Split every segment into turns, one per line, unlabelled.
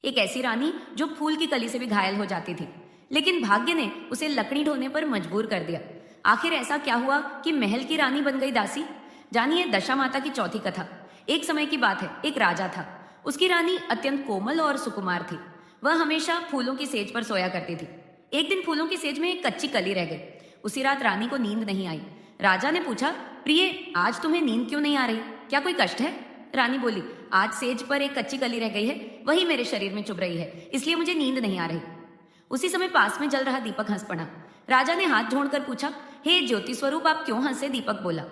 एक ऐसी रानी जो फूल की कली से भी घायल हो जाती थी, लेकिन भाग्य ने उसे लकड़ी ढोने पर मजबूर कर दिया। आखिर ऐसा क्या हुआ कि महल की रानी बन गई दासी? जानिए दशा माता की चौथी कथा। एक समय की बात है, एक राजा था। उसकी रानी अत्यंत कोमल और सुकुमार थी। वह हमेशा फूलों की सेज पर सोया करती थी। एक दिन फूलों की सेज में एक कच्ची कली रह गई। उसी रात रानी को नींद नहीं आई। राजा ने पूछा, प्रिय, आज तुम्हें नींद क्यों नहीं आ रही? क्या कोई कष्ट है? रानी बोली, आज सेज पर एक कच्ची कली रह गई है, वही मेरे शरीर में चुभ रही है, इसलिए मुझे नींद नहीं आ रही। उसी समय पास में जल रहा दीपक हंस पड़ा। राजा ने हाथ जोड़कर पूछा, हे ज्योति स्वरूप, आप क्यों हंसे? दीपक बोला,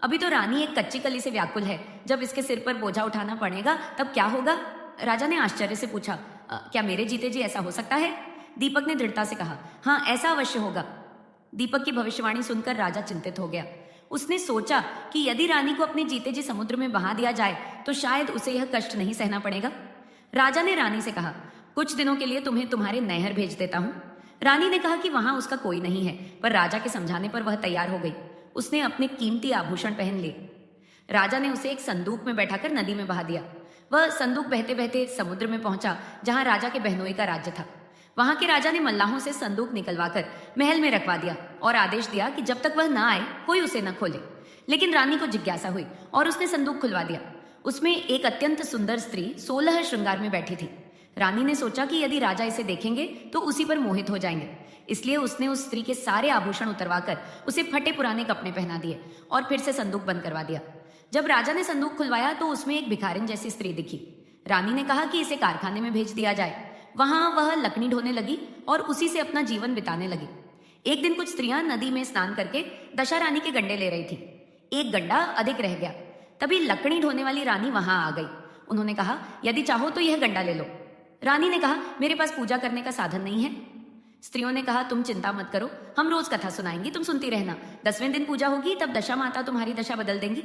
अभी तो रानी एक कच्ची कली से व्याकुल है, जब इसके सिर पर बोझा उठाना पड़ेगा तब क्या होगा? राजा ने आश्चर्य से पूछा, क्या मेरे जीते जी ऐसा हो सकता है? दीपक ने दृढ़ता से कहा, हाँ, ऐसा अवश्य होगा। दीपक की भविष्यवाणी सुनकर राजा चिंतित हो गया। उसने सोचा कि यदि रानी को अपने जीते जी समुद्र में बहा दिया जाए तो शायद उसे यह कष्ट नहीं सहना पड़ेगा। राजा ने रानी से कहा, कुछ दिनों के लिए तुम्हें तुम्हारे नैहर भेज देता हूं। रानी ने कहा कि वहां उसका कोई नहीं है, पर राजा के समझाने पर वह तैयार हो गई। उसने अपने कीमती आभूषण पहन लिए। राजा ने उसे एक संदूक में बैठाकर नदी में बहा दिया। वह संदूक बहते बहते समुद्र में पहुंचा, जहां राजा के बहनोई का राज्य था। वहां के राजा ने मल्लाहों से संदूक निकलवाकर महल में रखवा दिया और आदेश दिया कि जब तक वह न आए कोई उसे न खोले। लेकिन रानी को जिज्ञासा हुई और उसने संदूक खुलवा दिया। उसमें एक अत्यंत सुंदर स्त्री 16 श्रृंगार में बैठी थी। रानी ने सोचा कि यदि राजा इसे देखेंगे तो उसी पर मोहित हो जाएंगे, इसलिए उसने उस स्त्री के सारे आभूषण उतरवाकर उसे फटे पुराने कपड़े पहना दिए और फिर से संदूक बंद करवा दिया। जब राजा ने संदूक खुलवाया तो उसमें एक भिखारिन जैसी स्त्री दिखी। रानी ने कहा कि इसे कारखाने में भेज दिया जाए। वहां वह लकड़ी ढोने लगी और उसी से अपना जीवन बिताने लगी। एक दिन कुछ स्त्रियां नदी में स्नान करके दशा रानी के गंडे ले रही थी। एक गंडा अधिक रह गया। तभी लकड़ी ढोने वाली रानी वहां आ गई। उन्होंने कहा, यदि चाहो तो यह गंडा ले लो। रानी ने कहा, मेरे पास पूजा करने का साधन नहीं है। स्त्रियों ने कहा, तुम चिंता मत करो, हम रोज कथा सुनाएंगी, तुम सुनती रहना। 10वें दिन पूजा होगी, तब दशा माता तुम्हारी दशा बदल देंगी।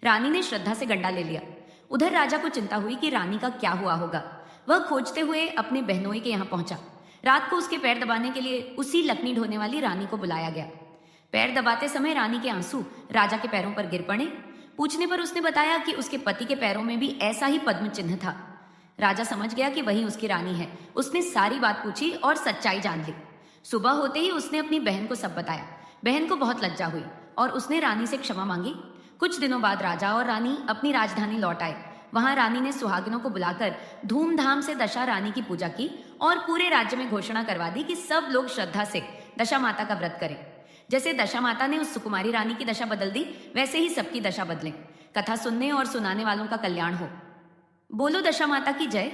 रानी ने श्रद्धा से गंडा ले लिया। उधर राजा को चिंता हुई कि रानी का क्या हुआ होगा। वह खोजते हुए अपने बहनोई के यहाँ पहुंचा। रात को उसके पैर दबाने के लिए उसी लकड़ी ढोने वाली रानी को बुलाया गया। पैर दबाते समय रानी के आंसू राजा के पैरों पर गिर पड़े। पूछने पर उसने बताया कि उसके पति के पैरों में भी ऐसा ही पद्म चिन्ह था। राजा समझ गया कि वही उसकी रानी है। उसने सारी बात पूछी और सच्चाई जान ली। सुबह होते ही उसने अपनी बहन को सब बताया। बहन को बहुत लज्जा हुई और उसने रानी से क्षमा मांगी। कुछ दिनों बाद राजा और रानी अपनी राजधानी लौट आए। वहां रानी ने सुहागिनों को बुलाकर धूमधाम से दशा रानी की पूजा की और पूरे राज्य में घोषणा करवा दी कि सब लोग श्रद्धा से दशा माता का व्रत करें। जैसे दशा माता ने उस सुकुमारी रानी की दशा बदल दी, वैसे ही सबकी दशा बदले। कथा सुनने और सुनाने वालों का कल्याण हो। बोलो दशा माता की जय।